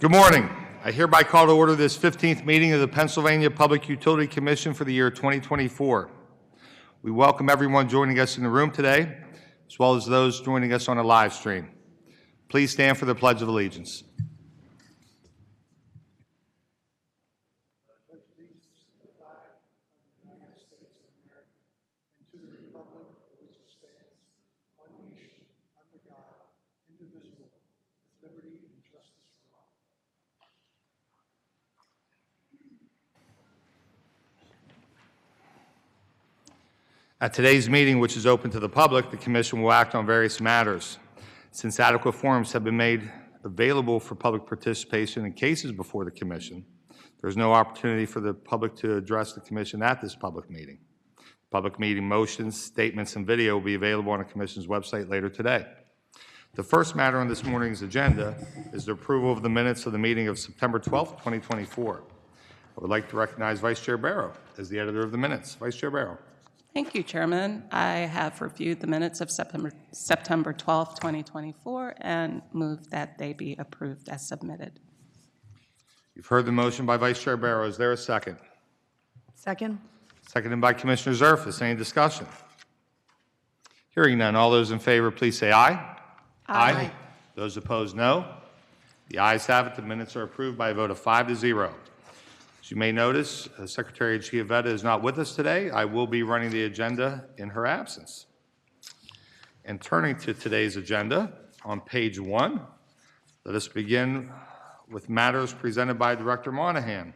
Good morning. I hereby call to order this 15th meeting of the Pennsylvania Public Utility Commission for the year 2024. We welcome everyone joining us in the room today, as well as those joining us on a live stream. Please stand for the Pledge of Allegiance. At today's meeting, which is open to the public, the Commission will act on various matters. Since adequate forums have been made available for public participation in cases before the Commission, there is no opportunity for the public to address the Commission at this public meeting. Public meeting motions, statements, and video will be available on the Commission's website later today. The first matter on this morning's agenda is the approval of the minutes of the meeting of September 12th, 2024. I would like to recognize Vice Chair Barrow as the editor of the minutes. Vice Chair Barrow. Thank you, Chairman. I have reviewed the minutes of September 12, 2024, and move that they be approved as submitted. You've heard the motion by Vice Chair Barrow. Is there a second? Second. Seconded by Commissioner Zerfas. Any discussion? Hearing none. All those in favor, please say aye. Aye. Those opposed, no. The ayes have it. The minutes are approved by a vote of 5-0. As you may notice, Secretary Giavetta is not with us today. I will be running the agenda in her absence. And turning to today's agenda, on page 1, let us begin with matters presented by Director Monahan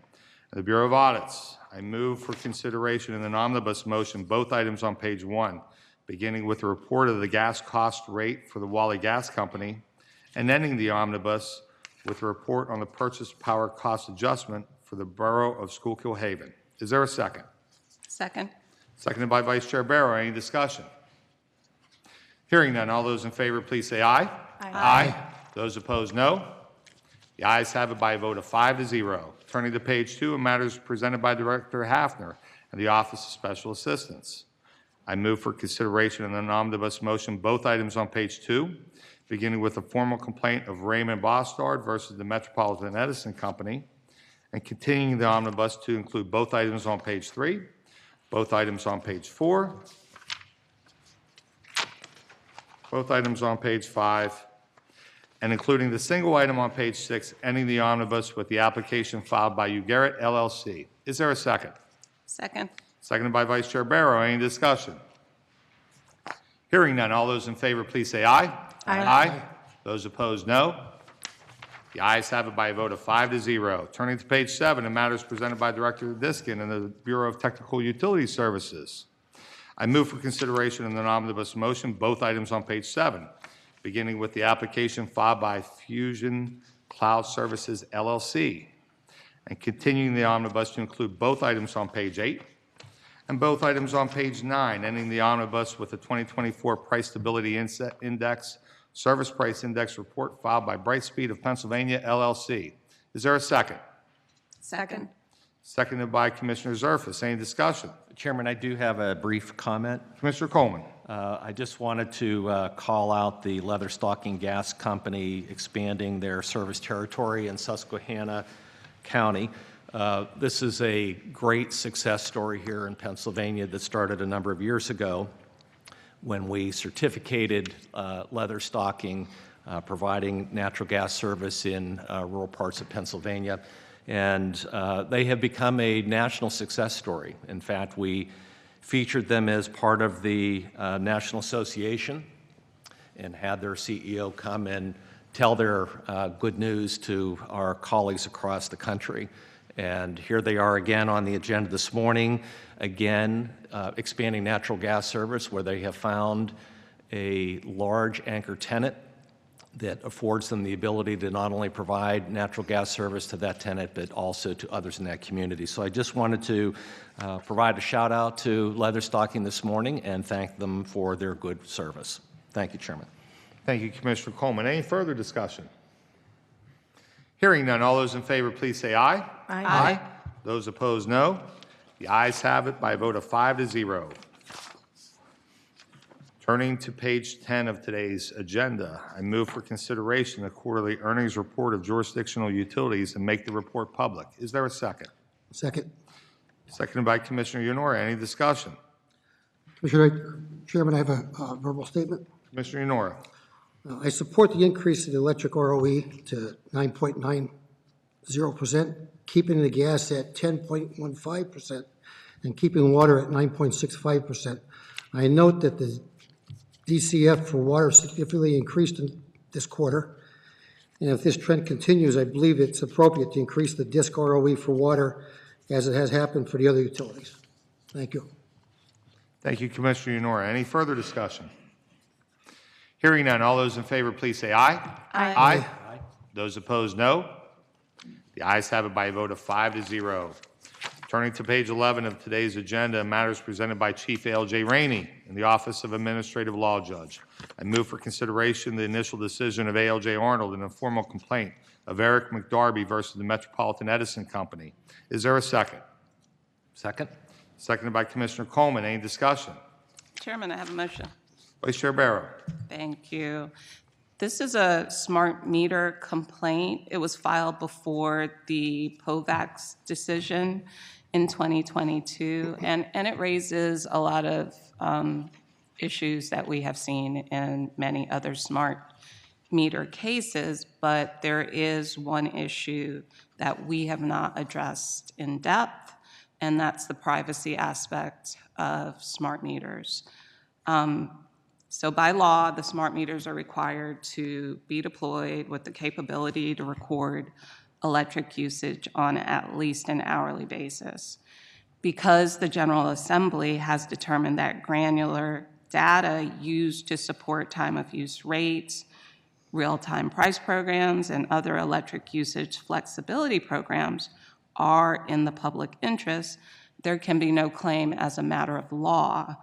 of the Bureau of Audits. I move for consideration in an omnibus motion both items on page 1, beginning with the report of the gas cost rate for the Wally Gas Company and ending the omnibus with a report on the purchase power cost adjustment for the Borough of Schuylkill Haven. Is there a second? Second. Seconded by Vice Chair Barrow. Any discussion? Hearing none. All those in favor, please say aye. Aye. Those opposed, no. The ayes have it by a vote of 5-0. Turning to page 2, in matters presented by Director Hafner and the Office of Special Assistance. I move for consideration in an omnibus motion both items on page 2, beginning with a formal complaint of Raymond Bostard versus the Metropolitan Edison Company, and continuing the omnibus to include both items on page 3, both items on page 4, both items on page 5, and including the single item on page 6, ending the omnibus with the application filed by Ugarrett LLC. Is there a second? Second. Seconded by Vice Chair Barrow. Any discussion? Hearing none. All those in favor, please say aye. Aye. Those opposed, no. The ayes have it by a vote of 5-0. Turning to page 7, in matters presented by Director Diskin and the Bureau of Technical Utility Services. I move for consideration in an omnibus motion both items on page 7, beginning with the application filed by Fusion Cloud Services LLC, and continuing the omnibus to include both items on page 8 and both items on page 9, ending the omnibus with the 2024 Price Stability Index Service Price Index report filed by Brightspeed of Pennsylvania, LLC. Is there a second? Second. Seconded by Commissioner Zerfas. Any discussion? Chairman, I do have a brief comment. Commissioner Coleman. I just wanted to call out the Leatherstocking Gas Company expanding their service territory in Susquehanna County. This is a great success story here in Pennsylvania that started a number of years ago when we certificated Leatherstocking, providing natural gas service in rural parts of Pennsylvania. And they have become a national success story. In fact, we featured them as part of the National Association and had their CEO come and tell their good news to our colleagues across the country. And here they are again on the agenda this morning, again expanding natural gas service where they have found a large anchor tenant that affords them the ability to not only provide natural gas service to that tenant, but also to others in that community. So I just wanted to provide a shout out to Leatherstocking this morning and thank them for their good service. Thank you, Chairman. Thank you, Commissioner Coleman. Any further discussion? Hearing none. All those in favor, please say aye. Aye. Those opposed, no. The ayes have it by a vote of 5-0. Turning to page 10 of today's agenda, I move for consideration the quarterly earnings report of jurisdictional utilities and make the report public. Is there a second? Second. Seconded by Commissioner Yenora. Any discussion? Commissioner Chairman, I have a verbal statement. Commissioner Yenora. I support the increase in the electric ROE to 9.90%, keeping the gas at 10.15%, and keeping water at 9.65%. I note that the DCF for water significantly increased in this quarter, and if this trend continues, I believe it's appropriate to increase the DISC ROE for water as it has happened for the other utilities. Thank you. Thank you, Commissioner Yenora. Any further discussion? Hearing none, all those in favor, please say aye. Aye. Aye. Those opposed, no. The ayes have it by a vote of 5-0. Turning to page 11 of today's agenda, matters presented by Chief A.L.J. Rainey in the Office of Administrative Law Judge. I move for consideration the initial decision of A.L.J. Arnold in a formal complaint of Eric McDarby versus the Metropolitan Edison Company. Is there a second? Second? Seconded by Commissioner Coleman. Any discussion? Chairman, I have a motion. Vice Chair Barrow. Thank you. This is a smart meter complaint. It was filed before the POVAX decision in 2022, and it raises a lot of issues that we have seen in many other smart meter cases, but there is one issue that we have not addressed in depth, and that's the privacy aspect of smart meters. So by law, the smart meters are required to be deployed with the capability to record electric usage on at least an hourly basis. Because the General Assembly has determined that granular data used to support time of use rates, real-time price programs, and other electric usage flexibility programs are in the public interest, there can be no claim as a matter of law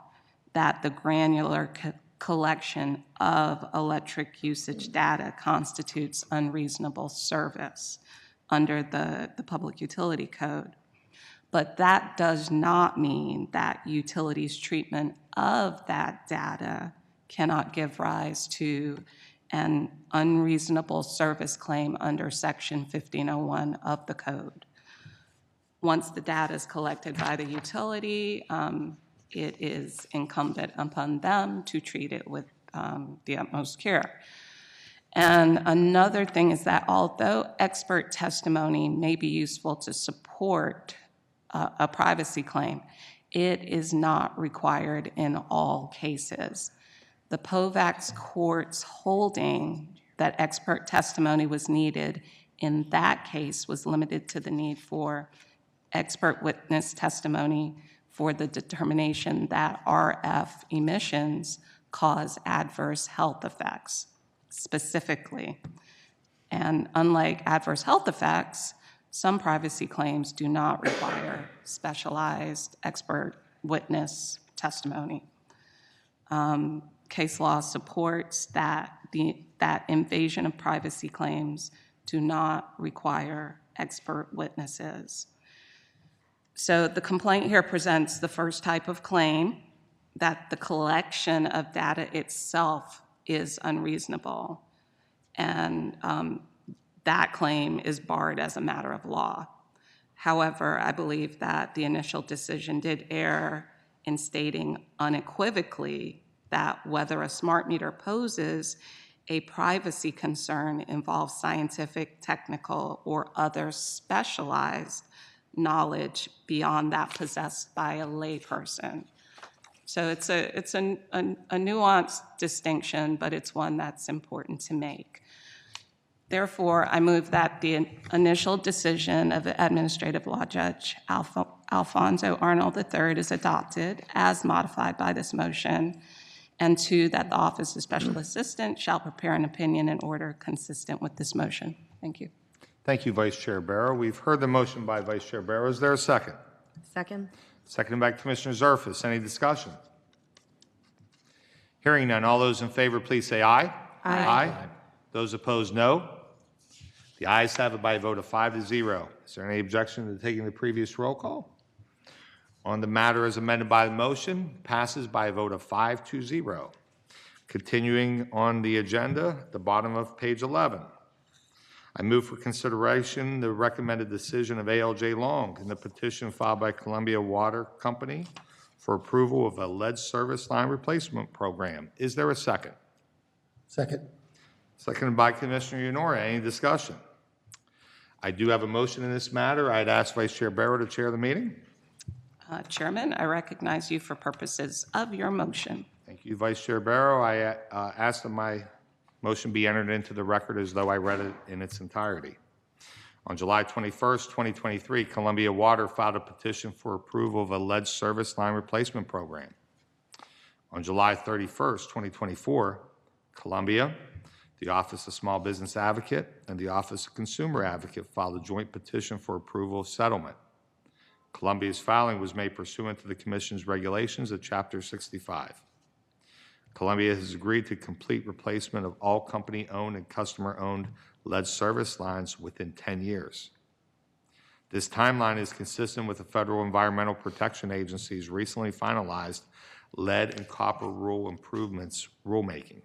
that the granular collection of electric usage data constitutes unreasonable service under the Public Utility Code. But that does not mean that utilities' treatment of that data cannot give rise to an unreasonable service claim under Section 1501 of the code. Once the data is collected by the utility, it is incumbent upon them to treat it with the utmost care. And another thing is that although expert testimony may be useful to support a privacy claim, it is not required in all cases. The POVAX court's holding that expert testimony was needed in that case was limited to the need for expert witness testimony for the determination that RF emissions cause adverse health effects specifically. And unlike adverse health effects, some privacy claims do not require specialized expert witness testimony. Case law supports that that invasion of privacy claims do not require expert witnesses. So the complaint here presents the first type of claim, that the collection of data itself is unreasonable, and that claim is barred as a matter of law. However, I believe that the initial decision did err in stating unequivocally that whether a smart meter poses a privacy concern involves scientific, technical, or other specialized knowledge beyond that possessed by a layperson. So it's a nuanced distinction, but it's one that's important to make. Therefore, I move that the initial decision of the Administrative Law Judge Alfonso Arnold III is adopted as modified by this motion, and two, that the Office of Special Assistant shall prepare an opinion in order consistent with this motion. Thank you. Thank you, Vice Chair Barrow. We've heard the motion by Vice Chair Barrow. Is there a second? Second. Seconded by Commissioner Zerfus. Any discussion? Hearing none, all those in favor, please say aye. Aye. Those opposed, no. The ayes have it by a vote of 5-0. Is there any objection to taking the previous roll call? On the matter as amended by the motion, passes by a vote of 5-0. Continuing on the agenda, at the bottom of page 11. I move for consideration the recommended decision of ALJ Long in the petition filed by Columbia Water Company for approval of a lead service line replacement program. Is there a second? Second. Seconded by Commissioner Yenora. Any discussion? I do have a motion in this matter. I'd ask Vice Chair Barrow to chair the meeting. Chairman, I recognize you for purposes of your motion. Thank you, Vice Chair Barrow. I ask that my motion be entered into the record as though I read it in its entirety. On July 21st, 2023, Columbia Water filed a petition for approval of a lead service line replacement program. On July 31st, 2024, Columbia, the Office of Small Business Advocate, and the Office of Consumer Advocate filed a joint petition for approval of settlement. Columbia's filing was made pursuant to the Commission's regulations at Chapter 65. Columbia has agreed to complete replacement of all company-owned and customer-owned lead service lines within 10 years. This timeline is consistent with the Federal Environmental Protection Agency's recently finalized lead and copper rule improvements rulemaking.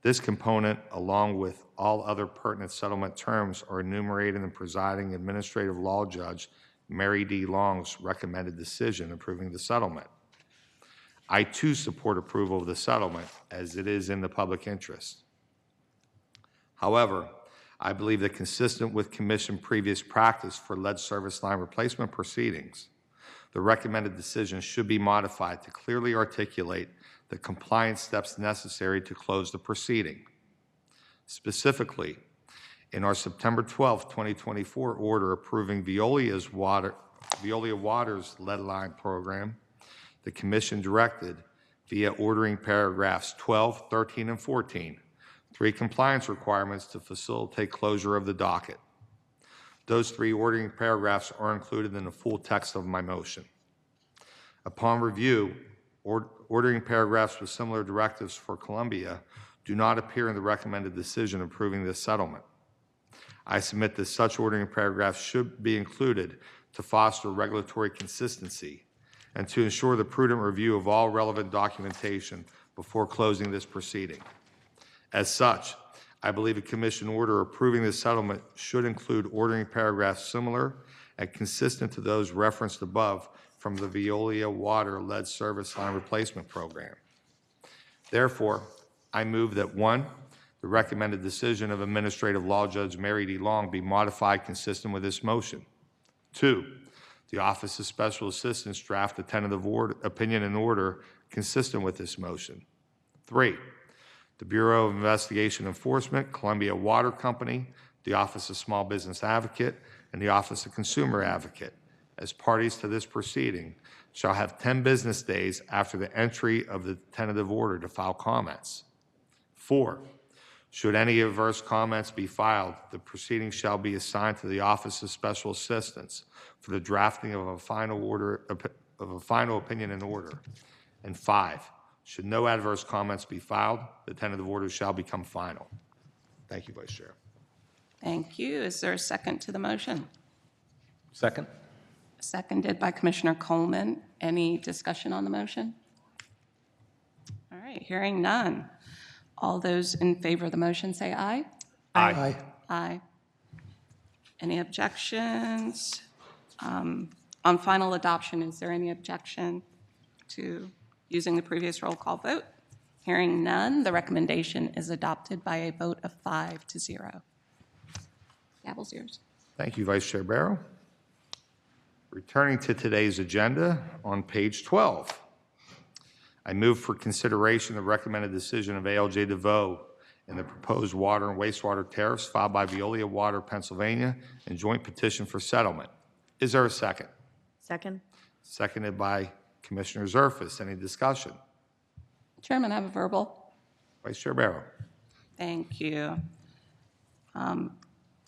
This component, along with all other pertinent settlement terms, are enumerated in the presiding administrative law judge Mary D. Long's recommended decision approving the settlement. I, too, support approval of the settlement, as it is in the public interest. However, I believe that consistent with Commission previous practice for lead service line replacement proceedings, the recommended decision should be modified to clearly articulate the compliance steps necessary to close the proceeding. Specifically, in our September 12, 2024 order approving Veolia Water's lead line program, the Commission directed, via ordering paragraphs 12, 13, and 14, 3 compliance requirements to facilitate closure of the docket. Those 3 ordering paragraphs are included in the full text of my motion. Upon review, ordering paragraphs with similar directives for Columbia do not appear in the recommended decision approving this settlement. I submit that such ordering paragraphs should be included to foster regulatory consistency and to ensure the prudent review of all relevant documentation before closing this proceeding. As such, I believe a Commission order approving this settlement should include ordering paragraphs similar and consistent to those referenced above from the Veolia Water Lead Service Line Replacement Program. Therefore, I move that 1, the recommended decision of Administrative Law Judge Mary D. Long be modified consistent with this motion. 2, the Office of Special Assistants draft a tentative opinion and order consistent with this motion. 3, the Bureau of Investigation Enforcement, Columbia Water Company, the Office of Small Business Advocate, and the Office of Consumer Advocate, as parties to this proceeding, shall have 10 business days after the entry of the tentative order to file comments. 4, should any adverse comments be filed, the proceeding shall be assigned to the Office of Special Assistants for the drafting of a final opinion and order. And 5, should no adverse comments be filed, the tentative order shall become final. Thank you, Vice Chair. Thank you. Is there a second to the motion? Second? Seconded by Commissioner Coleman. Any discussion on the motion? All right, hearing none. All those in favor of the motion say aye. Aye. Aye. Any objections? On final adoption, is there any objection to using the previous roll call vote? Hearing none, the recommendation is adopted by a vote of 5-0. Gavel's yours. Thank you, Vice Chair Barrow. Returning to today's agenda on page 12, I move for consideration the recommended decision of ALJ DeVoe in the proposed water and wastewater tariffs filed by Veolia Water, Pennsylvania, and joint petition for settlement. Is there a second? Second. Seconded by Commissioner Zerfus. Any discussion? Chairman, I have a verbal. Vice Chair Barrow. Thank you.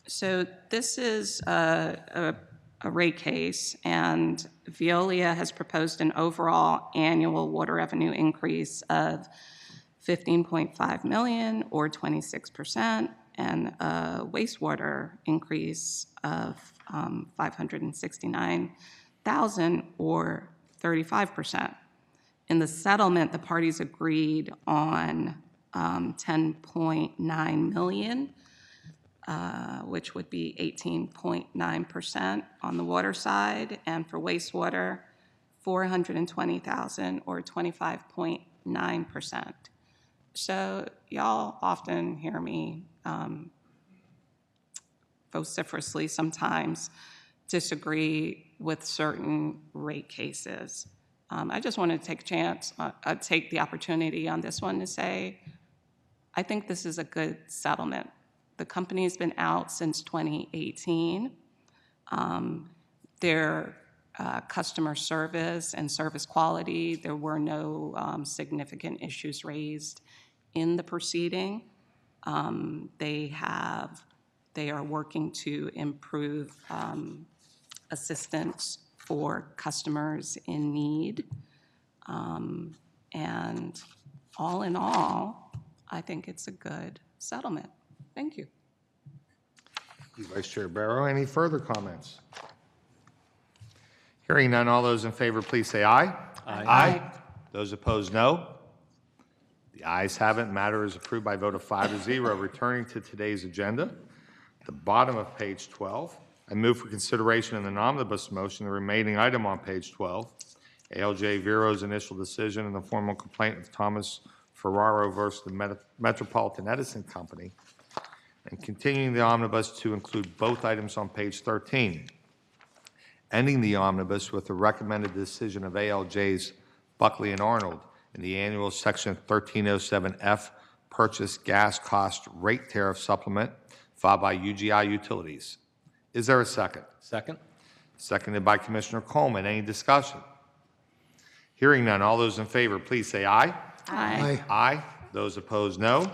So this is a rate case, and Veolia has proposed an overall annual water revenue increase of $15.5 million, or 26%, and a wastewater increase of $569,000, or 35%. In the settlement, the parties agreed on 10.9 million, which would be 18.9% on the water side, and for wastewater, 420,000 or 25.9%. So y'all often hear me vociferously sometimes disagree with certain rate cases. I just want to take a chance, take the opportunity on this one to say, I think this is a good settlement. The company's been out since 2018. Their customer service and service quality, there were no significant issues raised in the proceeding. They are working to improve assistance for customers in need. And all in all, I think it's a good settlement. Thank you. Vice Chair Barrow, any further comments? Hearing none, all those in favor, please say aye. Aye. Those opposed, no. The ayes have it. Matter is approved by a vote of 5-0. Returning to today's agenda, at the bottom of page 12, I move for consideration in an omnibus motion the remaining item on page 12, ALJ Vero's initial decision in the formal complaint of Thomas Ferraro versus the Metropolitan Edison Company, and continuing the omnibus to include both items on page 13, ending the omnibus with the recommended decision of ALJ's Buckley and Arnold in the annual section 1307F purchase gas cost rate tariff supplement filed by UGI Utilities. Is there a second? Second? Seconded by Commissioner Coleman. Any discussion? Hearing none, all those in favor, please say aye. Aye. Aye. Those opposed, no.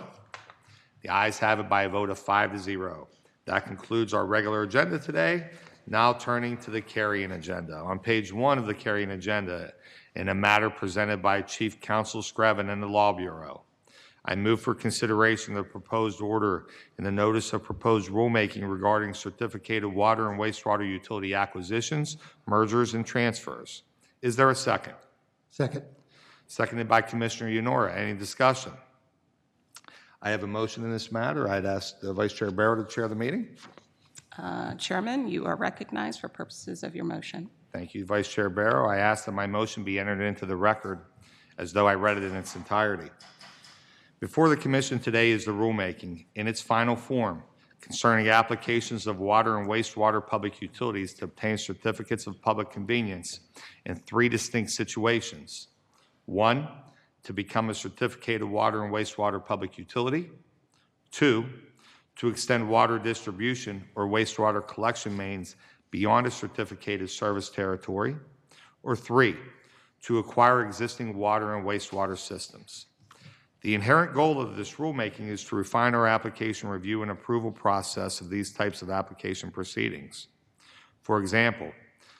The ayes have it by a vote of 5-0. That concludes our regular agenda today. Now turning to the carrying agenda. On page 1 of the carrying agenda, in a matter presented by Chief Counsel Screven and the Law Bureau, I move for consideration of the proposed order in the notice of proposed rulemaking regarding certificated water and wastewater utility acquisitions, mergers, and transfers. Is there a second? Second. Seconded by Commissioner Yanora. Any discussion? I have a motion in this matter. I'd ask the Vice Chair Barrow to chair the meeting. Chairman, you are recognized for purposes of your motion. Thank you, Vice Chair Barrow. I ask that my motion be entered into the record as though I read it in its entirety. Before the Commission today is the rulemaking in its final form concerning applications of water and wastewater public utilities to obtain certificates of public convenience in 3 distinct situations. 1, to become a certificated water and wastewater public utility. 2, to extend water distribution or wastewater collection mains beyond a certificated service territory. Or 3, to acquire existing water and wastewater systems. The inherent goal of this rulemaking is to refine our application review and approval process of these types of application proceedings. For example,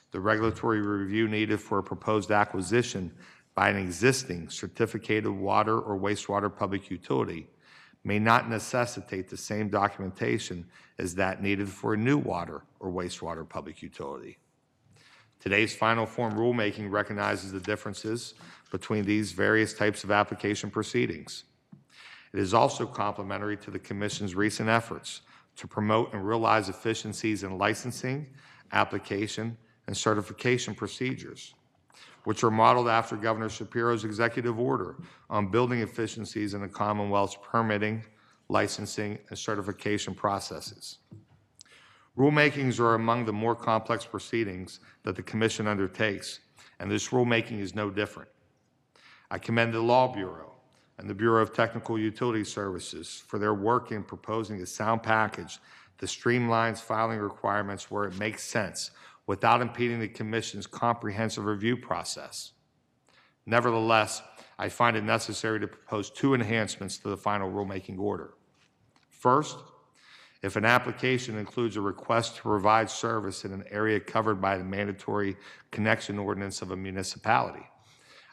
the regulatory review needed for a proposed acquisition by an existing certificated water or wastewater public utility may not necessitate the same documentation as that needed for a new water or wastewater public utility. Today's final form rulemaking recognizes the differences between these various types of application proceedings. It is also complementary to the Commission's recent efforts to promote and realize efficiencies in licensing, application, and certification procedures, which are modeled after Governor Shapiro's executive order on building efficiencies in the Commonwealth's permitting, licensing, and certification processes. Rulemakings are among the more complex proceedings that the Commission undertakes, and this rulemaking is no different. I commend the Law Bureau and the Bureau of Technical Utility Services for their work in proposing a sound package that streamlines filing requirements where it makes sense without impeding the Commission's comprehensive review process. Nevertheless, I find it necessary to propose 2 enhancements to the final rulemaking order. First, if an application includes a request to provide service in an area covered by the mandatory connection ordinance of a municipality,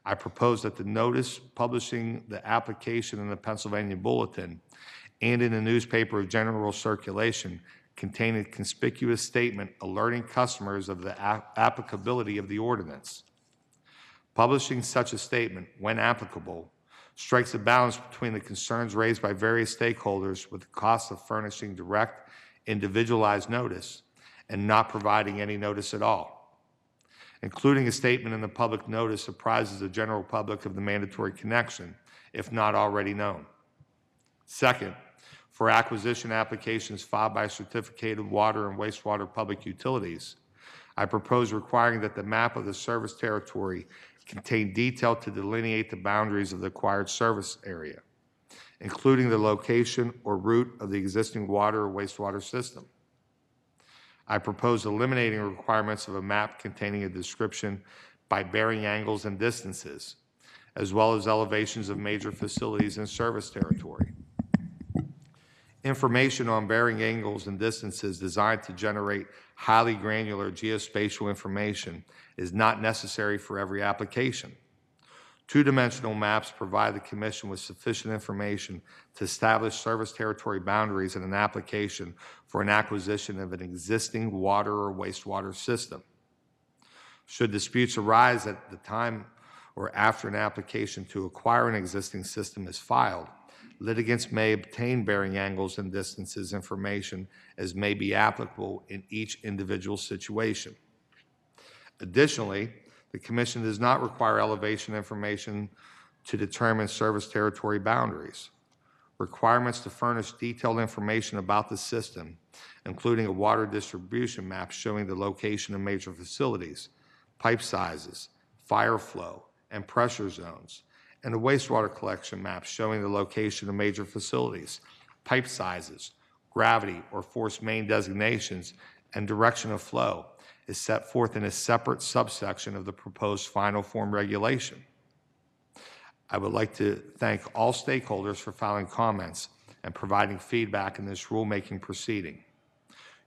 I propose that the notice publishing the application in the Pennsylvania Bulletin and in a newspaper of general circulation contain a conspicuous statement alerting customers of the applicability of the ordinance. Publishing such a statement, when applicable, strikes a balance between the concerns raised by various stakeholders with the cost of furnishing direct, individualized notice and not providing any notice at all. Including a statement in the public notice apprises the general public of the mandatory connection, if not already known. Second, for acquisition applications filed by certificated water and wastewater public utilities, I propose requiring that the map of the service territory contain detail to delineate the boundaries of the acquired service area, including the location or route of the existing water or wastewater system. I propose eliminating requirements of a map containing a description by bearing angles and distances, as well as elevations of major facilities in service territory. Information on bearing angles and distances designed to generate highly granular geospatial information is not necessary for every application. Two-dimensional maps provide the Commission with sufficient information to establish service territory boundaries in an application for an acquisition of an existing water or wastewater system. Should disputes arise at the time or after an application to acquire an existing system is filed, litigants may obtain bearing angles and distances information as may be applicable in each individual situation. Additionally, the Commission does not require elevation information to determine service territory boundaries. Requirements to furnish detailed information about the system, including a water distribution map showing the location of major facilities, pipe sizes, fire flow, and pressure zones, and a wastewater collection map showing the location of major facilities, pipe sizes, gravity or force main designations, and direction of flow is set forth in a separate subsection of the proposed final form regulation. I would like to thank all stakeholders for filing comments and providing feedback in this rulemaking proceeding.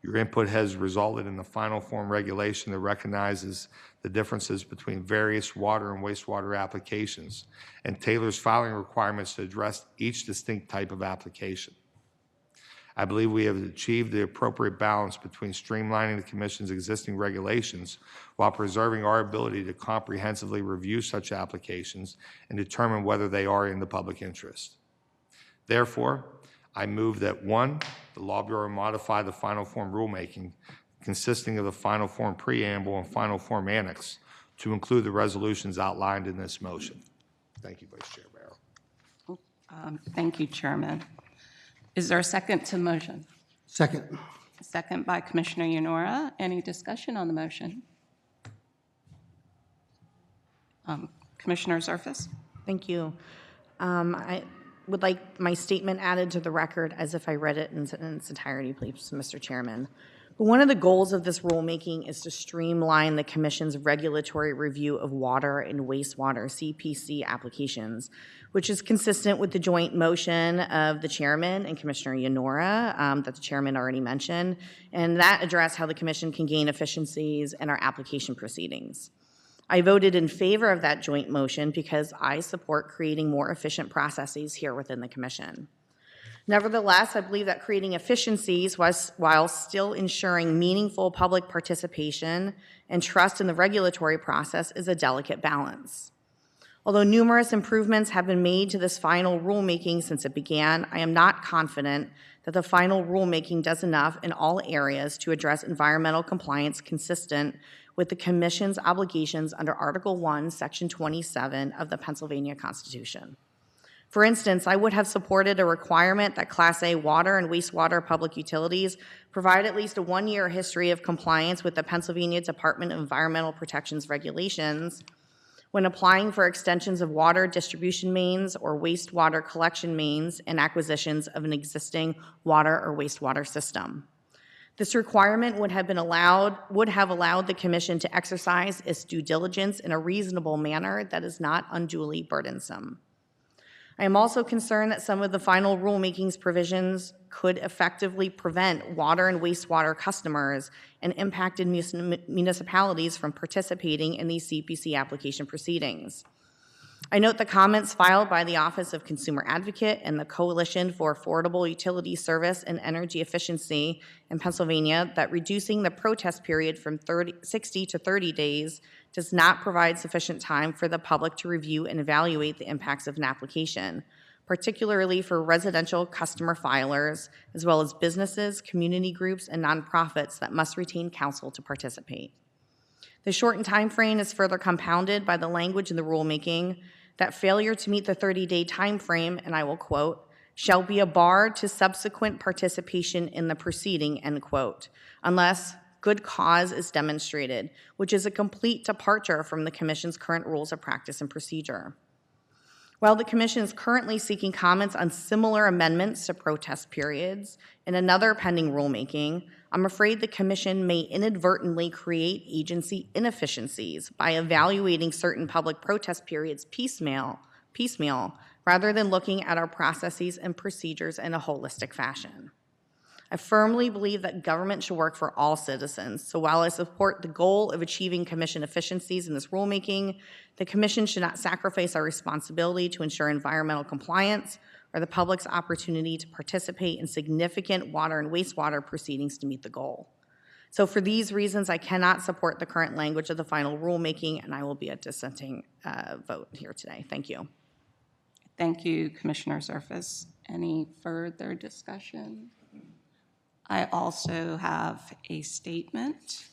Your input has resulted in the final form regulation that recognizes the differences between various water and wastewater applications and tailors filing requirements to address each distinct type of application. I believe we have achieved the appropriate balance between streamlining the Commission's existing regulations while preserving our ability to comprehensively review such applications and determine whether they are in the public interest. Therefore, I move that 1, the Law Bureau modify the final form rulemaking consisting of the final form preamble and final form annex to include the resolutions outlined in this motion. Thank you, Vice Chair Barrow. Thank you, Chairman. Is there a second to the motion? Second. Second by Commissioner Yanora. Any discussion on the motion? Commissioner Zerfus? Thank you. I would like my statement added to the record as if I read it in its entirety, please, Mr. Chairman. But one of the goals of this rulemaking is to streamline the Commission's regulatory review of water and wastewater CPC applications, which is consistent with the joint motion of the Chairman and Commissioner Yanora that the Chairman already mentioned, and that addressed how the Commission can gain efficiencies in our application proceedings. I voted in favor of that joint motion because I support creating more efficient processes here within the Commission. Nevertheless, I believe that creating efficiencies while still ensuring meaningful public participation and trust in the regulatory process is a delicate balance. Although numerous improvements have been made to this final rulemaking since it began, I am not confident that the final rulemaking does enough in all areas to address environmental compliance consistent with the Commission's obligations under Article 1, Section 27 of the Pennsylvania Constitution. For instance, I would have supported a requirement that Class A water and wastewater public utilities provide at least a 1-year history of compliance with the Pennsylvania Department of Environmental Protection's regulations when applying for extensions of water distribution mains or wastewater collection mains and acquisitions of an existing water or wastewater system. This requirement would have allowed the Commission to exercise its due diligence in a reasonable manner that is not unduly burdensome. I am also concerned that some of the final rulemaking's provisions could effectively prevent water and wastewater customers and impacted municipalities from participating in these CPC application proceedings. I note the comments filed by the Office of Consumer Advocate and the Coalition for Affordable Utility Service and Energy Efficiency in Pennsylvania that reducing the protest period from 60 to 30 days does not provide sufficient time for the public to review and evaluate the impacts of an application, particularly for residential customer filers, as well as businesses, community groups, and nonprofits that must retain counsel to participate. The shortened time frame is further compounded by the language in the rulemaking that failure to meet the 30-day time frame, and I will quote, shall be a bar to subsequent participation in the proceeding, end quote, unless good cause is demonstrated, which is a complete departure from the Commission's current rules of practice and procedure. While the Commission is currently seeking comments on similar amendments to protest periods in another pending rulemaking, I'm afraid the Commission may inadvertently create agency inefficiencies by evaluating certain public protest periods piecemeal, rather than looking at our processes and procedures in a holistic fashion. I firmly believe that government should work for all citizens, so while I support the goal of achieving Commission efficiencies in this rulemaking, the Commission should not sacrifice our responsibility to ensure environmental compliance or the public's opportunity to participate in significant water and wastewater proceedings to meet the goal. So for these reasons, I cannot support the current language of the final rulemaking, and I will be a dissenting vote here today. Thank you. Thank you, Commissioner Surface. Any further discussion? I also have a statement.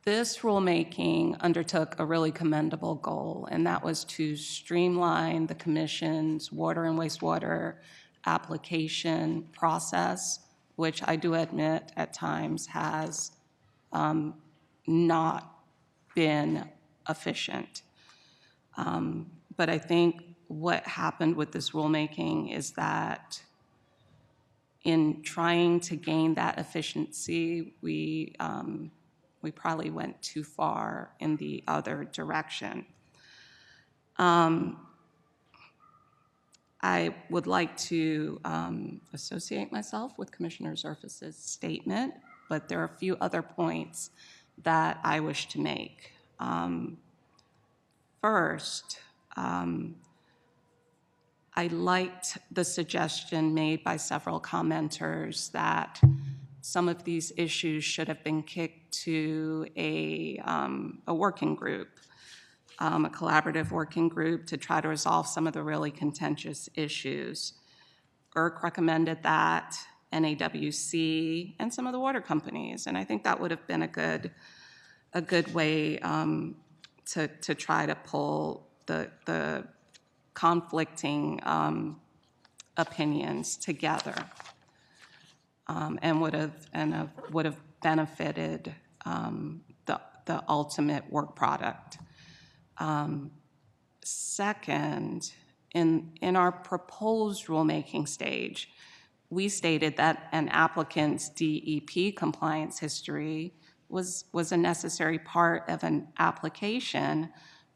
This rulemaking undertook a really commendable goal, and that was to streamline the Commission's water and wastewater application process, which I do admit at times has not been efficient. But I think what happened with this rulemaking is that in trying to gain that efficiency, we probably went too far in the other direction. I would like to associate myself with Commissioner Surface's statement, but there are a few other points that I wish to make. First, I liked the suggestion made by several commenters that some of these issues should have been kicked to a working group, a collaborative working group to try to resolve some of the really contentious issues. ERC recommended that, NAWC, and some of the water companies, and I think that would have been a good way to try to pull the conflicting opinions together, and would have benefited the ultimate work product. Second, in our proposed rulemaking stage, we stated that an applicant's DEP compliance history was a necessary part of an application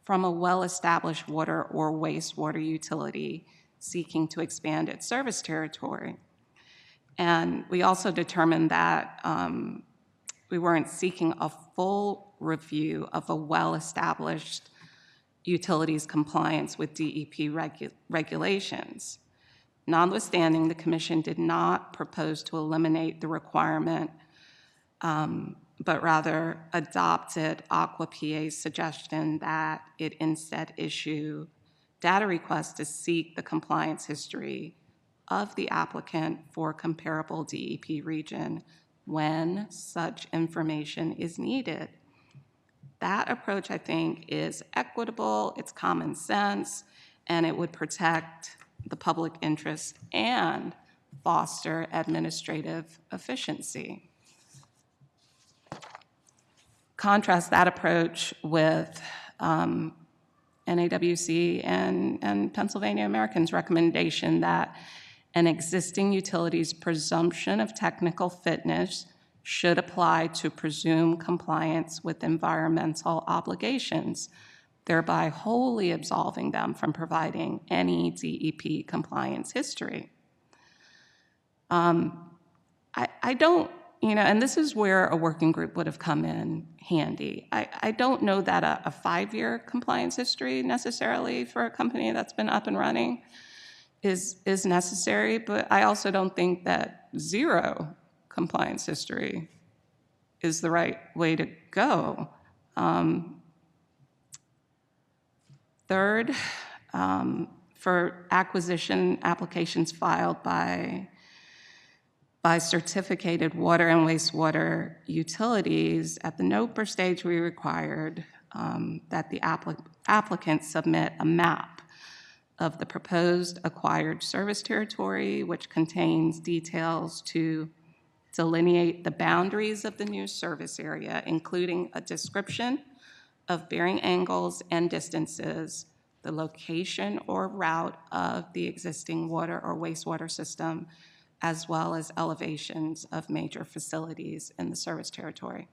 from a well-established water or wastewater utility seeking to expand its service territory. And we also determined that we weren't seeking a full review of a well-established utility's compliance with DEP regulations. Notwithstanding, the Commission did not propose to eliminate the requirement, but rather adopted Aqua PA's suggestion that it instead issue data requests to seek the compliance history of the applicant for comparable DEP region when such information is needed. That approach, I think, is equitable, it's common sense, and it would protect the public interest and foster administrative efficiency. Contrast that approach with NAWC and Pennsylvania American's recommendation that an existing utility's presumption of technical fitness should apply to presume compliance with environmental obligations, thereby wholly absolving them from providing any DEP compliance history. I don't and this is where a working group would have come in handy. I don't know that a 5-year compliance history necessarily for a company that's been up and running is necessary, but I also don't think that 0 compliance history is the right way to go. Third, for acquisition applications filed by certificated water and wastewater utilities, at the NOPR stage, we required that the applicant submit a map of the proposed acquired service territory, which contains details to delineate the boundaries of the new service area, including a description of bearing angles and distances, the location or route of the existing water or wastewater system, as well as elevations of major facilities in the service territory.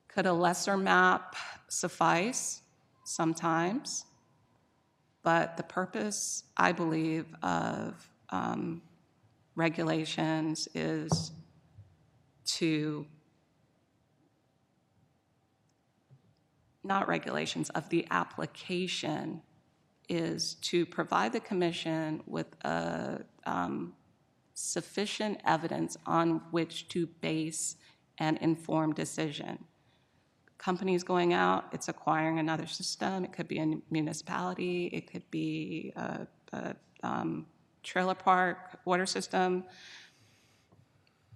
Could a lesser map suffice? Sometimes. But the purpose, I believe, of regulations is to, not regulations, of the application is to provide the commission with sufficient evidence on which to base an informed decision. Companies going out, it's acquiring another system. It could be a municipality. It could be a trailer park, water system.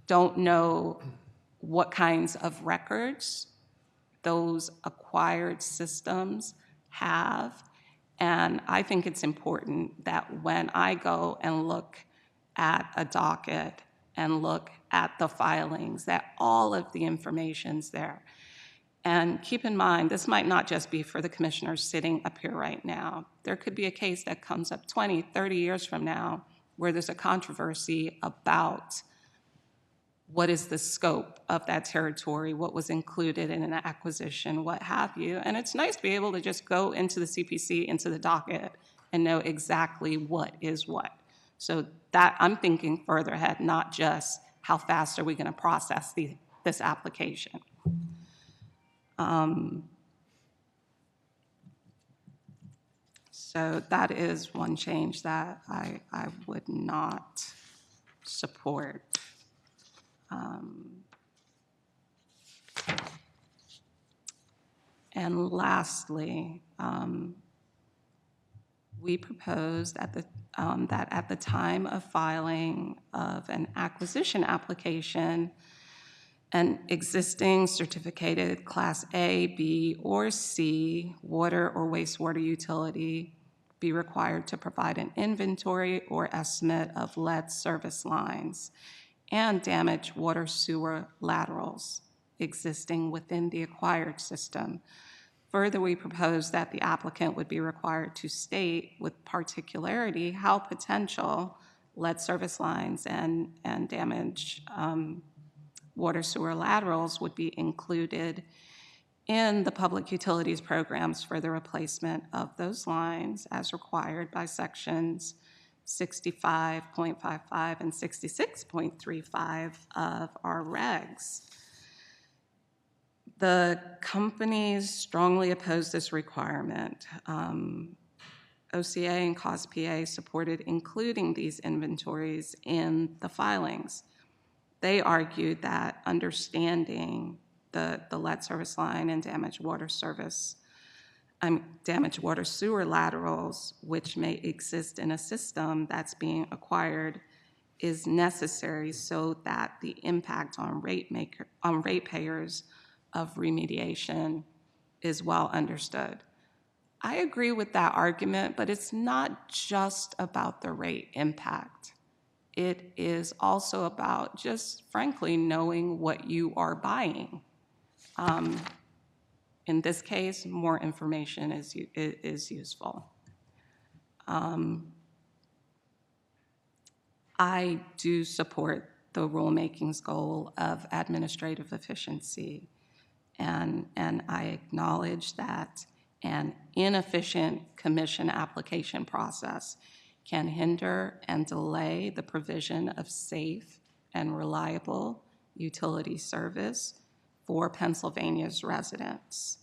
Don't know what kinds of records those acquired systems have. And I think it's important that when I go and look at a docket and look at the filings, that all of the information's there. And keep in mind, this might not just be for the commissioners sitting up here right now. There could be a case that comes up 20, 30 years from now where there's a controversy about what is the scope of that territory, what was included in an acquisition, what have you. And it's nice to be able to just go into the CPC, into the docket, and know exactly what is what. So that, I'm thinking further ahead, not just how fast are we going to process this application. So that is one change that I would not support. And lastly, we proposed that at the time of filing of an acquisition application, an existing certificated Class A, B, or C water or wastewater utility be required to provide an inventory or estimate of lead service lines and damaged water sewer laterals existing within the acquired system. Further, we propose that the applicant would be required to state with particularity how potential lead service lines and damaged water sewer laterals would be included in the public utilities programs for the replacement of those lines as required by sections 65.55 and 66.35 of our regs. The companies strongly oppose this requirement. OCA and COSPA supported including these inventories in the filings. They argued that understanding the lead service line and damaged water sewer laterals, which may exist in a system that's being acquired, is necessary so that the impact on ratepayers of remediation is well understood. I agree with that argument, but it's not just about the rate impact. It is also about just, frankly, knowing what you are buying. In this case, more information is useful. I do support the rulemaking's goal of administrative efficiency, and I acknowledge that an inefficient commission application process can hinder and delay the provision of safe and reliable utility service for Pennsylvania's residents.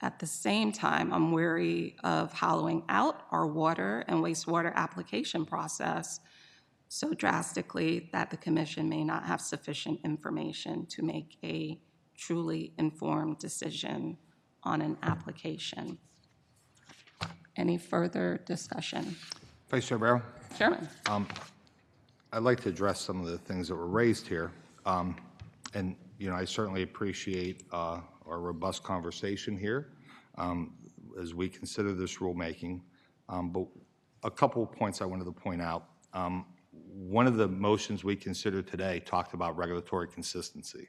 At the same time, I'm wary of hollowing out our water and wastewater application process so drastically that the Commission may not have sufficient information to make a truly informed decision on an application. Any further discussion? Vice Chair Barrow? Chairman. I'd like to address some of the things that were raised here. And, I certainly appreciate our robust conversation here as we consider this rulemaking. But a couple of points I wanted to point out. One of the motions we considered today talked about regulatory consistency.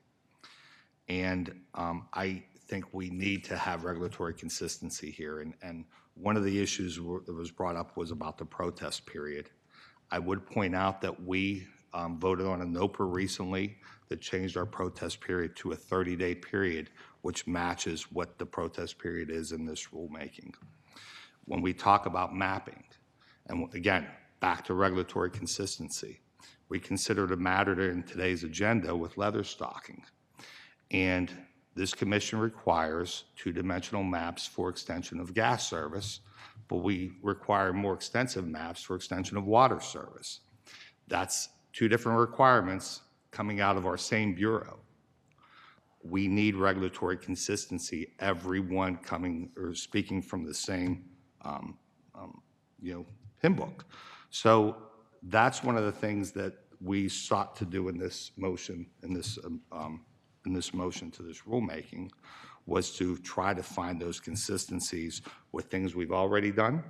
And I think we need to have regulatory consistency here. And one of the issues that was brought up was about the protest period. I would point out that we voted on a NOPR recently that changed our protest period to a 30-day period, which matches what the protest period is in this rulemaking. When we talk about mapping, and again, back to regulatory consistency, we considered a matter in today's agenda with leather stocking. And this commission requires two-dimensional maps for extension of gas service, but we require more extensive maps for extension of water service. That's two different requirements coming out of our same bureau. We need regulatory consistency, everyone coming or speaking from the same hymn book. So that's one of the things that we sought to do in this motion, in this motion to this rulemaking, was to try to find those consistencies with things we've already done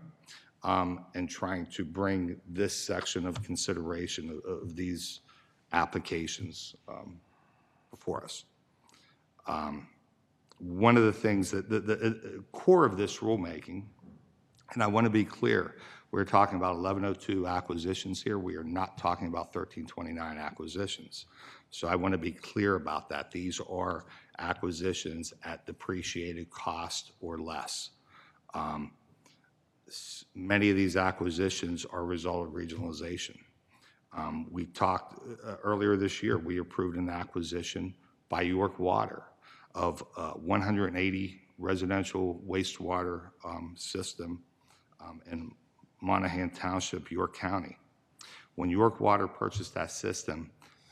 and trying to bring this section of consideration of these applications before us. One of the things that the core of this rulemaking, and I want to be clear, we're talking about 1102 acquisitions here. We are not talking about 1329 acquisitions. So I want to be clear about that. These are acquisitions at depreciated cost or less. Many of these acquisitions are a result of regionalization. We talked earlier this year, we approved an acquisition by York Water of 180 residential wastewater system in Monaghan Township, York County. When York Water purchased that system,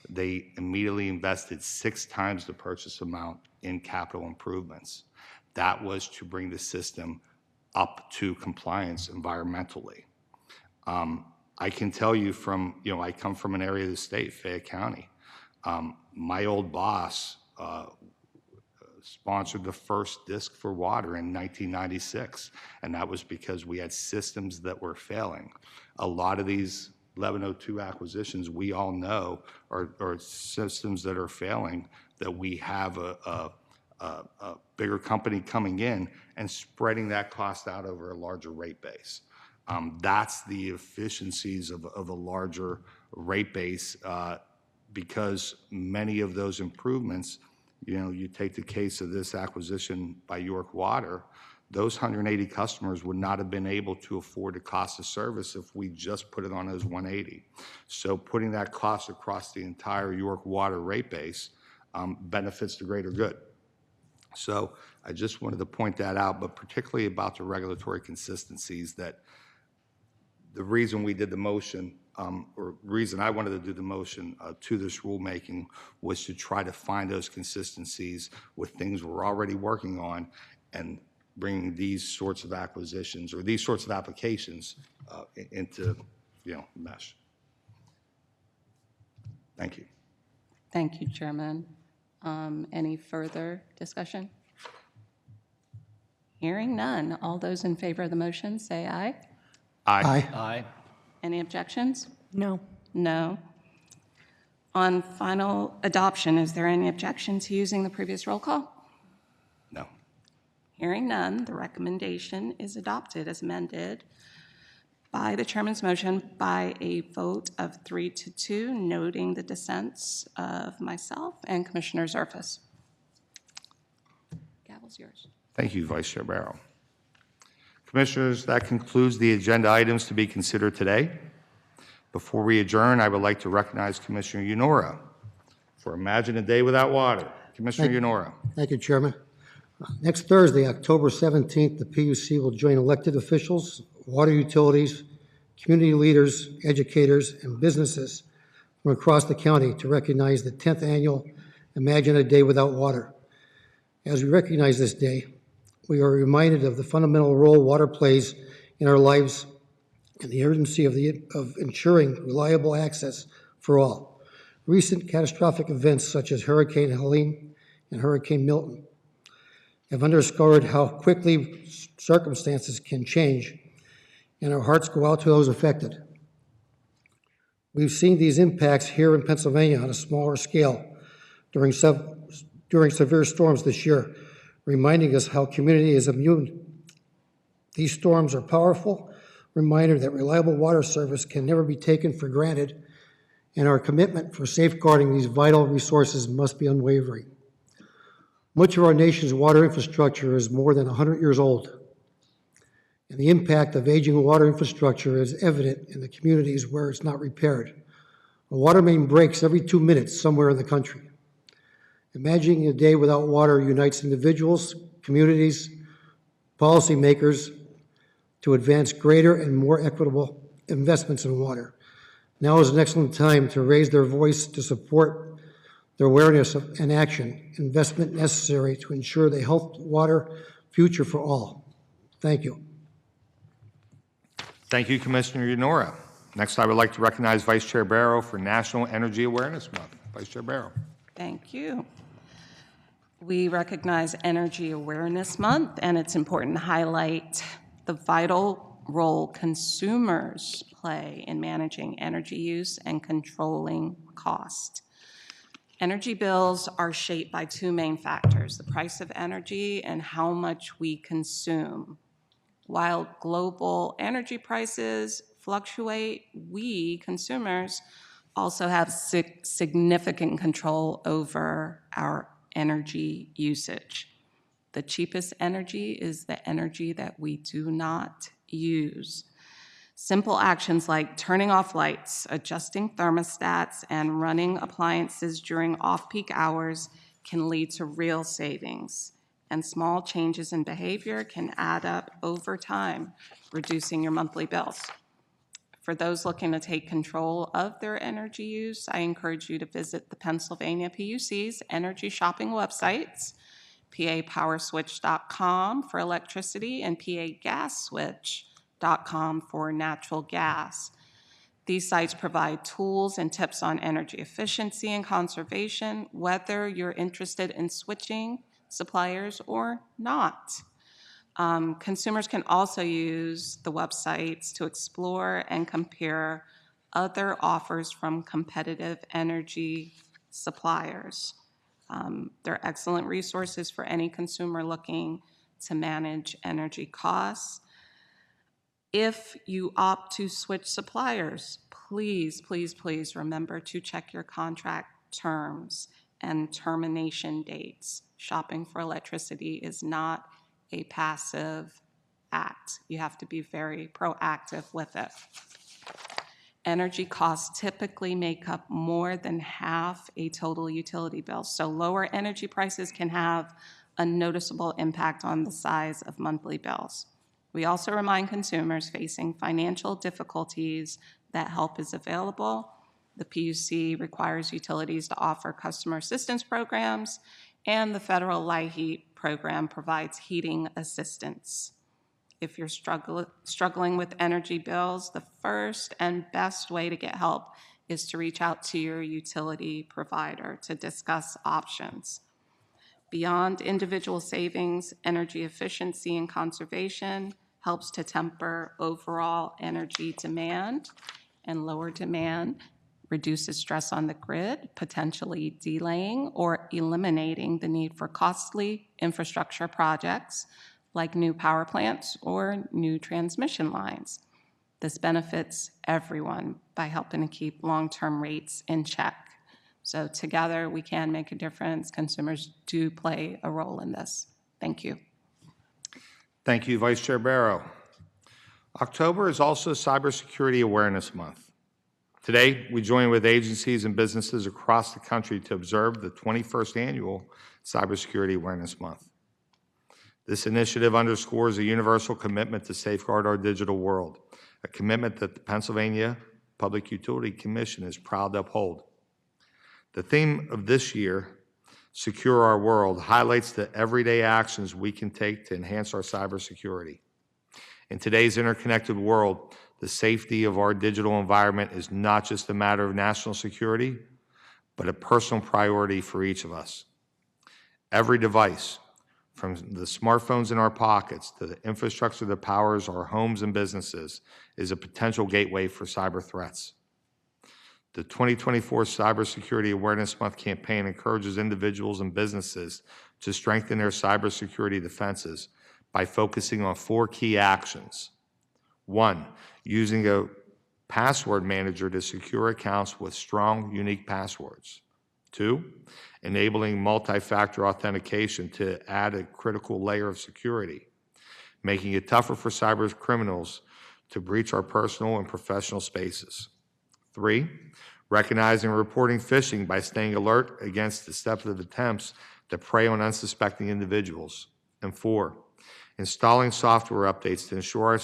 they immediately invested 6 times the purchase amount in capital improvements. That was to bring the system up to compliance environmentally. I can tell you from, I come from an area of the state, Fayette County. My old boss sponsored the first disc for water in 1996, and that was because we had systems that were failing. A lot of these 1102 acquisitions, we all know, are systems that are failing, that we have a bigger company coming in and spreading that cost out over a larger rate base. That's the efficiencies of a larger rate base because many of those improvements, you take the case of this acquisition by York Water, those 180 customers would not have been able to afford the cost of service if we just put it on those 180. So putting that cost across the entire York Water rate base benefits the greater good. So I just wanted to point that out, but particularly about the regulatory consistencies, that the reason we did the motion, or reason I wanted to do the motion to this rulemaking, was to try to find those consistencies with things we're already working on and bringing these sorts of acquisitions or these sorts of applications into, mesh. Thank you. Thank you, Chairman. Any further discussion? Hearing none. All those in favor of the motion, say aye. Aye. Aye. Any objections? No. No. On final adoption, is there any objection to using the previous roll call? No. Hearing none, the recommendation is adopted as amended by the chairman's motion by a vote of 3-2, noting the dissents of myself and Commissioner Zerfus. Gavel's yours. Thank you, Vice Chair Barrow. Commissioners, that concludes the agenda items to be considered today. Before we adjourn, I would like to recognize Commissioner Unora for Imagine a Day Without Water. Commissioner Unora. Thank you, Chairman. Next Thursday, October 17th, the PUC will join elected officials, water utilities, community leaders, educators, and businesses from across the county to recognize the 10th annual Imagine a Day Without Water. As we recognize this day, we are reminded of the fundamental role water plays in our lives and the urgency of ensuring reliable access for all. Recent catastrophic events such as Hurricane Helene and Hurricane Milton have underscored how quickly circumstances can change, and our hearts go out to those affected. We've seen these impacts here in Pennsylvania on a smaller scale during severe storms this year, reminding us how community is immune. These storms are a powerful reminder that reliable water service can never be taken for granted, and our commitment for safeguarding these vital resources must be unwavering. Much of our nation's water infrastructure is more than 100 years old, and the impact of aging water infrastructure is evident in the communities where it's not repaired. A water main breaks every 2 minutes somewhere in the country. Imagining a day without water unites individuals, communities, policymakers to advance greater and more equitable investments in water. Now is an excellent time to raise their voice to support the awareness and action, investment necessary to ensure the healthy water future for all. Thank you. Thank you, Commissioner Unora. Next, I would like to recognize Vice Chair Barrow for National Energy Awareness Month. Vice Chair Barrow. Thank you. We recognize Energy Awareness Month, and it's important to highlight the vital role consumers play in managing energy use and controlling cost. Energy bills are shaped by two main factors, the price of energy and how much we consume. While global energy prices fluctuate, we, consumers, also have significant control over our energy usage. The cheapest energy is the energy that we do not use. Simple actions like turning off lights, adjusting thermostats, and running appliances during off-peak hours can lead to real savings. And small changes in behavior can add up over time, reducing your monthly bills. For those looking to take control of their energy use, I encourage you to visit the Pennsylvania PUC's energy shopping websites, papowerswitch.com for electricity and pagaswitch.com for natural gas. These sites provide tools and tips on energy efficiency and conservation, whether you're interested in switching suppliers or not. Consumers can also use the websites to explore and compare other offers from competitive energy suppliers. They're excellent resources for any consumer looking to manage energy costs. If you opt to switch suppliers, please, please, please remember to check your contract terms and termination dates. Shopping for electricity is not a passive act. You have to be very proactive with it. Energy costs typically make up more than half a total utility bill, so lower energy prices can have a noticeable impact on the size of monthly bills. We also remind consumers facing financial difficulties that help is available. The PUC requires utilities to offer customer assistance programs, and the federal LIHEAP program provides heating assistance. If you're struggling with energy bills, the first and best way to get help is to reach out to your utility provider to discuss options. Beyond individual savings, energy efficiency and conservation helps to temper overall energy demand, and lower demand reduces stress on the grid, potentially delaying or eliminating the need for costly infrastructure projects like new power plants or new transmission lines. This benefits everyone by helping to keep long-term rates in check. So together we can make a difference. Consumers do play a role in this. Thank you. Thank you, Vice Chair Barrow. October is also Cybersecurity Awareness Month. Today, we join with agencies and businesses across the country to observe the 21st Annual Cybersecurity Awareness Month. This initiative underscores a universal commitment to safeguard our digital world, a commitment that the Pennsylvania Public Utility Commission is proud to uphold. The theme of this year, Secure Our World, highlights the everyday actions we can take to enhance our cybersecurity. In today's interconnected world, the safety of our digital environment is not just a matter of national security, but a personal priority for each of us. Every device, from the smartphones in our pockets to the infrastructure that powers our homes and businesses, is a potential gateway for cyber threats. The 2024 Cybersecurity Awareness Month campaign encourages individuals and businesses to strengthen their cybersecurity defenses by focusing on 4 key actions. 1, using a password manager to secure accounts with strong, unique passwords. 2, enabling multi-factor authentication to add a critical layer of security, making it tougher for cyber criminals to breach our personal and professional spaces. 3, recognizing and reporting phishing by staying alert against deceptive attempts that prey on unsuspecting individuals. And 4, installing software updates to ensure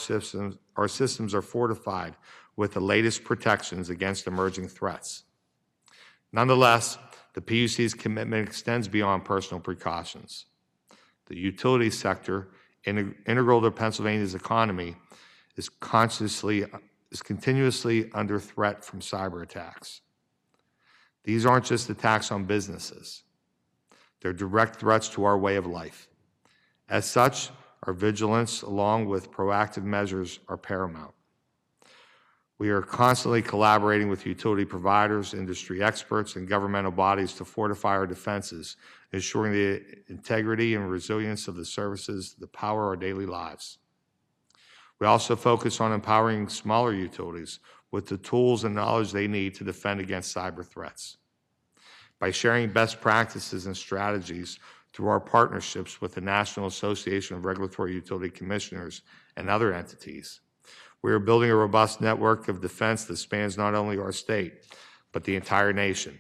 our systems are fortified with the latest protections against emerging threats. Nonetheless, the PUC's commitment extends beyond personal precautions. The utility sector, integral to Pennsylvania's economy, is continuously under threat from cyber attacks. These aren't just attacks on businesses. They're direct threats to our way of life. As such, our vigilance, along with proactive measures, are paramount. We are constantly collaborating with utility providers, industry experts, and governmental bodies to fortify our defenses, ensuring the integrity and resilience of the services that power our daily lives. We also focus on empowering smaller utilities with the tools and knowledge they need to defend against cyber threats. By sharing best practices and strategies through our partnerships with the National Association of Regulatory Utility Commissioners and other entities, we are building a robust network of defense that spans not only our state, but the entire nation.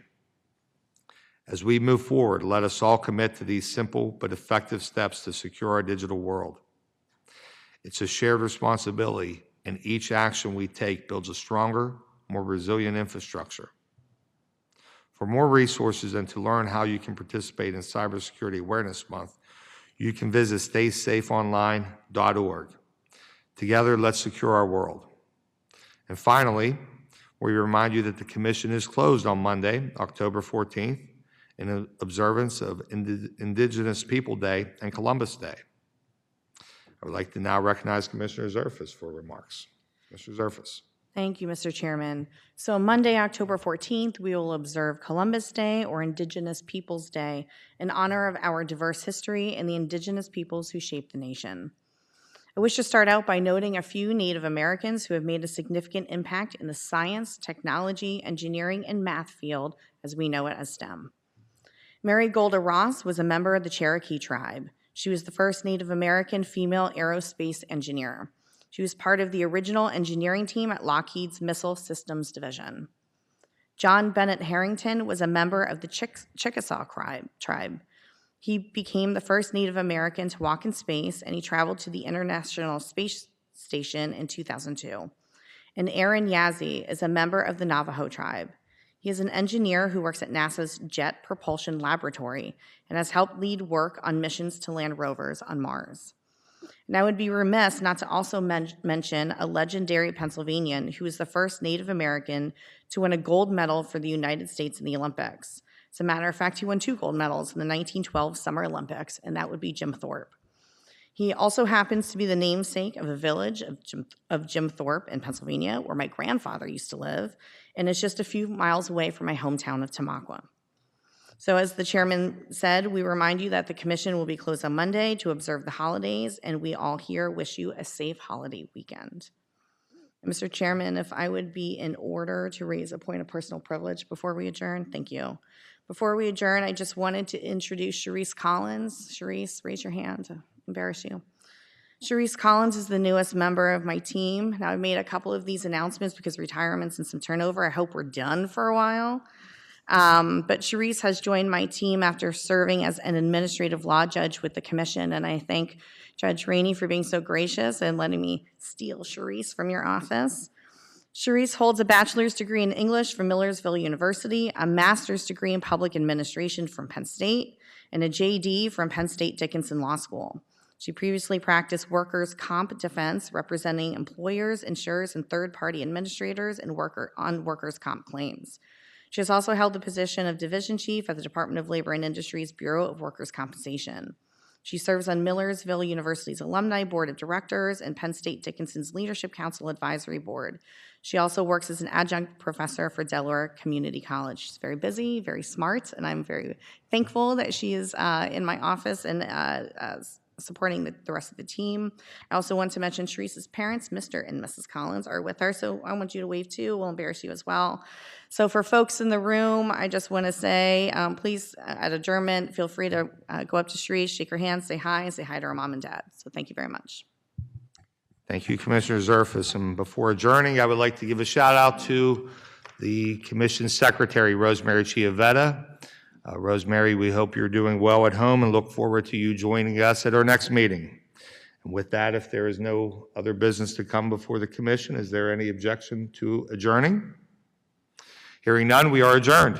As we move forward, let us all commit to these simple but effective steps to secure our digital world. It's a shared responsibility, and each action we take builds a stronger, more resilient infrastructure. For more resources and to learn how you can participate in Cybersecurity Awareness Month, you can visit staysafeonline.org. Together, let's secure our world. And finally, we remind you that the Commission is closed on Monday, October 14th, in observance of Indigenous People Day and Columbus Day. I would like to now recognize Commissioner Zerfas for remarks. Mr. Zerfas. Thank you, Mr. Chairman. So Monday, October 14th, we will observe Columbus Day, or Indigenous Peoples Day, in honor of our diverse history and the indigenous peoples who shaped the nation. I wish to start out by noting a few Native Americans who have made a significant impact in the science, technology, engineering, and math field, as we know it as STEM. Mary Golda Ross was a member of the Cherokee tribe. She was the first Native American female aerospace engineer. She was part of the original engineering team at Lockheed's Missile Systems Division. John Bennett Harrington was a member of the Chickasaw tribe. He became the first Native American to walk in space, and he traveled to the International Space Station in 2002. And Aaron Yazzie is a member of the Navajo tribe. He is an engineer who works at NASA's Jet Propulsion Laboratory and has helped lead work on missions to land rovers on Mars. And I would be remiss not to also mention a legendary Pennsylvanian who was the first Native American to win a gold medal for the United States in the Olympics. As a matter of fact, he won 2 gold medals in the 1912 Summer Olympics, and that would be Jim Thorpe. He also happens to be the namesake of a village of Jim Thorpe in Pennsylvania, where my grandfather used to live, and it's just a few miles away from my hometown of Tamaqua. So as the chairman said, we remind you that the commission will be closed on Monday to observe the holidays, and we all here wish you a safe holiday weekend. And Mr. Chairman, if I would be in order to raise a point of personal privilege before we adjourn, thank you. Before we adjourn, I just wanted to introduce Sharice Collins. Sharice, raise your hand to embarrass you. Sharice Collins is the newest member of my team. Now, I've made a couple of these announcements because retirements and some turnover. I hope we're done for a while. But Sharice has joined my team after serving as an administrative law judge with the commission, and I thank Judge Rainey for being so gracious and letting me steal Sharice from your office. Sharice holds a bachelor's degree in English from Millersville University, a master's degree in public administration from Penn State, and a JD from Penn State Dickinson Law School. She previously practiced workers' comp defense, representing employers, insurers, and third-party administrators on workers' comp claims. She has also held the position of division chief at the Department of Labor and Industries Bureau of Workers' Compensation. She serves on Millersville University's Alumni Board of Directors and Penn State Dickinson's Leadership Council Advisory Board. She also works as an adjunct professor for Delaware Community College. She's very busy, very smart, and I'm very thankful that she is in my office and supporting the rest of the team. I also want to mention Sharice's parents, Mr. and Mrs. Collins, are with her, so I want you to wave too. We'll embarrass you as well. So for folks in the room, I just want to say, please, at adjournment, feel free to go up to Sharice, shake her hand, say hi, and say hi to her mom and dad. So thank you very much. Thank you, Commissioner Zerfus. And before adjourning, I would like to give a shout out to the Commission Secretary, Rosemary Chiavetta. Rosemary, we hope you're doing well at home and look forward to you joining us at our next meeting. And with that, if there is no other business to come before the commission, is there any objection to adjourning? Hearing none, we are adjourned.